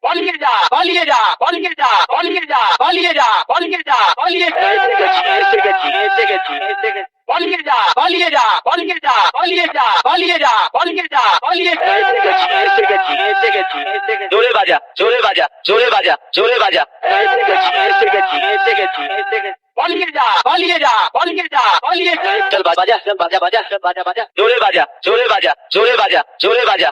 পালিয়ে যা পালিয়ে যা পালিয়ে যা পালিয়ে যা পালিয়ে যা পালিয়ে যা পালিয়ে পালিয়ে যা পালিয়ে যা পালিয়ে যা পালিয়ে যা পালিয়ে যা পালিয়ে যা পালিয়ে জোরে বাজা জোরে বাজা জোরে বাজা জোরে বাজা পালিয়ে যা পালিয়ে যা পালিয়ে যা পালিয়ে চল বাজা বাজা বাজা বাজা বাজা জোরে বাজা জোরে বাজা জোরে বাজা জোরে বাজা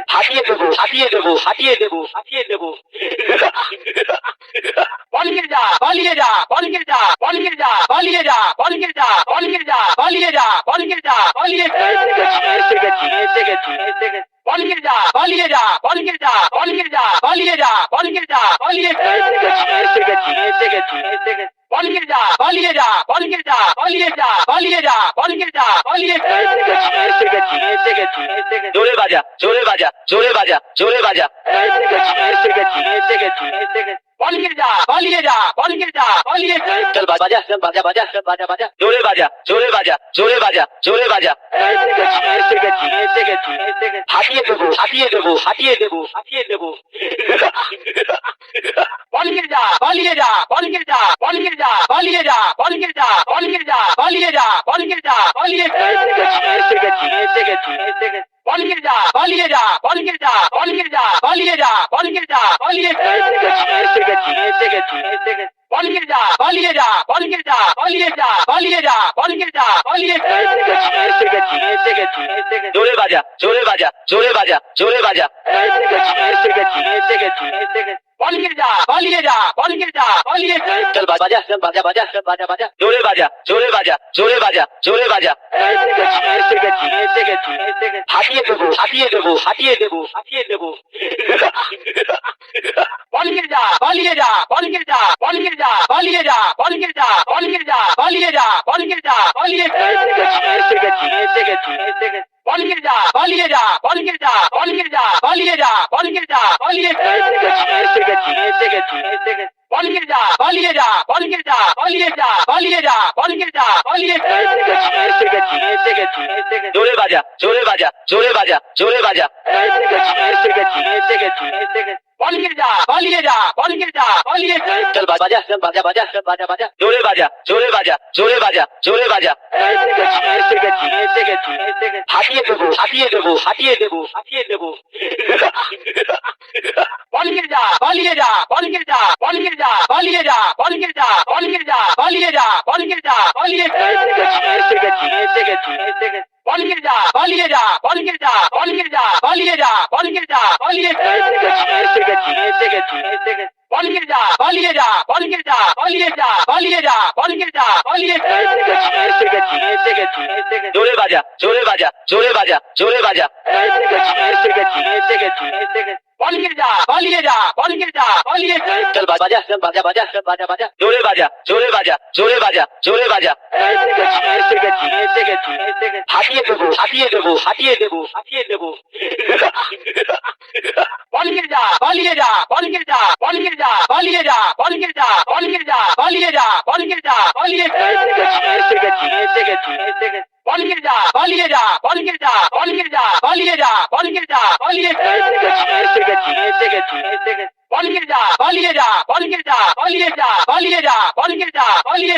হাঁটিয়ে দেবো হাঁটিয়ে দেবো হাঁটিয়ে দেবো হাঁটিয়ে দেবো পালিয়ে যা পালিয়ে যা পালিয়ে যা পালিয়ে যা পালিয়ে যা পালিয়ে যা পালিয়ে যা পালিয়ে যা পালিয়ে যা পালিয়ে পালিয়ে যা পালিয়ে যা পালিয়ে যা পালিয়ে যা পালিয়ে যা পালিয়ে যা পালিয়ে পালিয়ে যা পালিয়ে যা পালিয়ে যা পালিয়ে যা পালিয়ে যা পালিয়ে যা পালিয়ে জোরে বাজা জোরে বাজা জোরে বাজা জোরে বাজা পালিয়ে যা পালিয়ে যা পালিয়ে যা পালিয়ে চল বাজা বাজা বাজা বাজা বাজা জোরে বাজা জোরে বাজা জোরে বাজা জোরে বাজা হাঁটিয়ে দেবো হাঁটিয়ে দেবো হাঁটিয়ে দেবো হাঁটিয়ে দেবো পালিয়ে যা পালিয়ে যা পালিয়ে যা পালিয়ে যা পালিয়ে যা পালিয়ে যা পালিয়ে যা পালিয়ে যা পালিয়ে যা পালিয়ে পালিয়ে যা পালিয়ে যা পালিয়ে যা পালিয়ে যা পালিয়ে যা পালিয়ে যা পালিয়ে পালিয়ে যা পালিয়ে যা পালিয়ে যা পালিয়ে যা পালিয়ে যা পালিয়ে যা পালিয়ে জোরে বাজা জোরে বাজা জোরে বাজা জোরে বাজা পালিয়ে যা পালিয়ে যা পালিয়ে যা পালিয়ে চল বাজা বাজা বাজা বাজা বাজা জোরে বাজা জোরে বাজা জোরে বাজা জোরে বাজা হাঁটিয়ে দেবো হাঁটিয়ে দেবো হাঁটিয়ে দেবো হাঁটিয়ে দেবো পালিয়ে যা পালিয়ে যা পালিয়ে যা পালিয়ে যা পালিয়ে যা পালিয়ে যা পালিয়ে যা পালিয়ে যা পালিয়ে যা পালিয়ে পালিয়ে যা পালিয়ে যা পালিয়ে যা পালিয়ে যা পালিয়ে যা পালিয়ে যা পালিয়ে পালিয়ে যা পালিয়ে যা পালিয়ে যা পালিয়ে যা পালিয়ে যা পালিয়ে যা পালিয়ে জোরে বাজা জোরে বাজা জোরে বাজা জোরে বাজা পালিয়ে যা পালিয়ে যা পালিয়ে যা পালিয়ে চল বাজা বাজা বাজা বাজা বাজা জোরে বাজা জোরে বাজা জোরে বাজা জোরে বাজা হাঁটিয়ে দেবো হাঁটিয়ে দেবো হাঁটিয়ে দেবো হাঁটিয়ে দেবো পালিয়ে যা পালিয়ে যা পালিয়ে যা পালিয়ে যা পালিয়ে যা পালিয়ে যা পালিয়ে যা পালিয়ে যা পালিয়ে যা পালিয়ে পালিয়ে যা পালিয়ে যা পালিয়ে যা পালিয়ে যা পালিয়ে যা পালিয়ে যা পালিয়ে পালিয়ে যা পালিয়ে যা পালিয়ে যা পালিয়ে যা পালিয়ে যা পালিয়ে যা পালিয়ে জোরে বাজা জোরে বাজা জোরে বাজা জোরে বাজা পালিয়ে যা পালিয়ে যা পালিয়ে যা পালিয়ে চল বাজা বাজা বাজা বাজা বাজা জোরে বাজা জোরে বাজা জোরে বাজা জোরে বাজা হাঁটিয়ে দেবো হাঁটিয়ে দেবো হাঁটিয়ে দেবো হাঁটিয়ে দেবো পালিয়ে যা পালিয়ে যা পালিয়ে যা পালিয়ে যা পালিয়ে যা পালিয়ে যা পালিয়ে যা পালিয়ে যা পালিয়ে যা পালিয়ে পালিয়ে যা পালিয়ে যা পালিয়ে যা পালিয়ে যা পালিয়ে যা পালিয়ে যা পালিয়ে পালিয়ে যা পালিয়ে যা পালিয়ে যা পালিয়ে যা পালিয়ে যা পালিয়ে যা পালিয়ে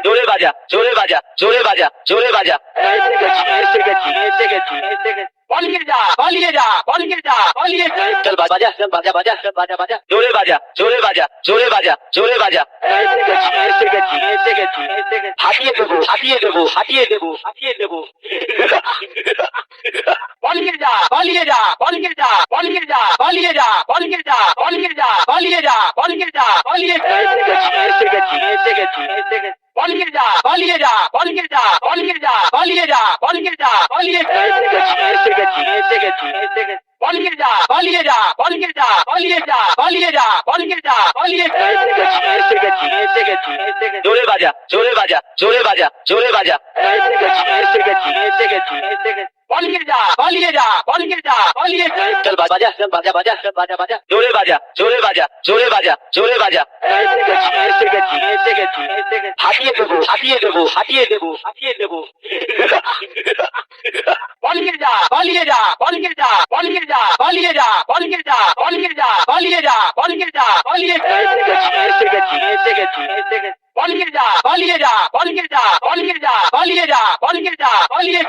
জোরে বাজা জোরে বাজা জোরে বাজা জোরে বাজা পালিয়ে যা পালিয়ে যা পালিয়ে যা পালিয়ে চল বাজা বাজা বাজা বাজা বাজা জোরে বাজা জোরে বাজা জোরে বাজা জোরে বাজা হাঁটিয়ে দেবো হাঁটিয়ে দেবো হাঁটিয়ে দেবো হাঁটিয়ে দেবো পালিয়ে যা পালিয়ে যা পালিয়ে যা পালিয়ে যা পালিয়ে যা পালিয়ে যা পালিয়ে যা পালিয়ে যা পালিয়ে যা পালিয়ে পালিয়ে যা পালিয়ে যা পালিয়ে যা পালিয়ে যা পালিয়ে যা পালিয়ে যা পালিয়ে পালিয়ে যা পালিয়ে যা পালিয়ে যা পালিয়ে যা পালিয়ে যা পালিয়ে যা পালিয়ে জোরে বাজা জোরে বাজা জোরে বাজা জোরে বাজা পালিয়ে যা পালিয়ে যা পালিয়ে যা পালিয়ে চল বাজা বাজা বাজা বাজা বাজা জোরে বাজা জোরে বাজা জোরে বাজা জোরে বাজা হাঁটিয়ে দেবো হাঁটিয়ে দেবো হাঁটিয়ে দেবো হাঁটিয়ে দেবো পালিয়ে যা পালিয়ে যা পালিয়ে যা পালিয়ে যা পালিয়ে যা পালিয়ে যা পালিয়ে যা পালিয়ে যা পালিয়ে পালিয়ে যা পালিয়ে যা পালিয়ে যা পালিয়ে যা পালিয়ে যা পালিয়ে যা পালিয়ে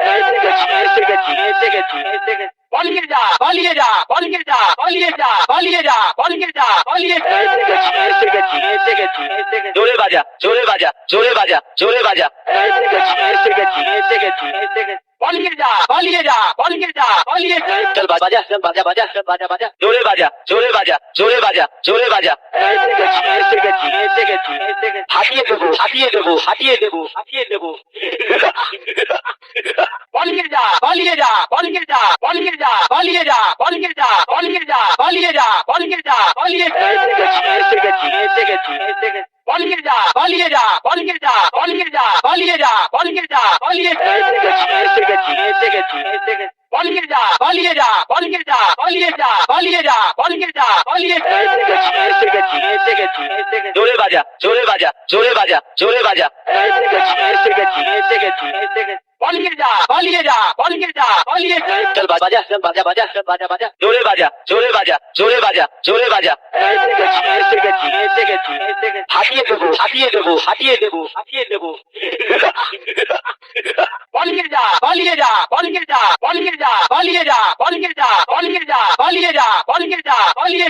পালিয়ে যা পালিয়ে যা পালিয়ে যা পালিয়ে যা পালিয়ে যা পালিয়ে যা পালিয়ে জোরে বাজা জোরে বাজা জোরে বাজা জোরে বাজা পালিয়ে যা পালিয়ে যা পালিয়ে যা পালিয়ে চল বাজা চল বাজা বাজা চল বাজা বাজা জোরে বাজা জোরে বাজা জোরে বাজা জোরে বাজা হাঁটিয়ে দেবো হাঁটিয়ে দেবো হাঁটিয়ে দেবো হাঁটিয়ে দেবো পালিয়ে যা পালিয়ে যা পালিয়ে যা পালিয়ে যা পালিয়ে যা পালিয়ে যা পালিয়ে যা পালিয়ে যা পালিয়ে যা পালিয়ে পালিয়ে যা পালিয়ে যা পালিয়ে যা পালিয়ে যা পালিয়ে যা পালিয়ে যা পালিয়ে পালিয়ে যা পালিয়ে যা পালিয়ে যা পালিয়ে যা পালিয়ে যা পালিয়ে যা পালিয়ে জোরে বাজা জোরে বাজা জোরে বাজা জোরে বাজা পালিয়ে যা পালিয়ে যা পালিয়ে যা পালিয়ে চল বাজা চল বাজা বাজা চল বাজা বাজা জোরে বাজা জোরে বাজা জোরে বাজা জোরে বাজা হাঁটিয়ে দেবো হাঁটিয়ে দেবো হাঁটিয়ে দেবো হাঁটিয়ে দেবো পালিয়ে যা পালিয়ে যা পালিয়ে যা পালিয়ে যা পালিয়ে যা পালিয়ে যা পালিয়ে যা পালিয়ে যা পালিয়ে যা পালিয়ে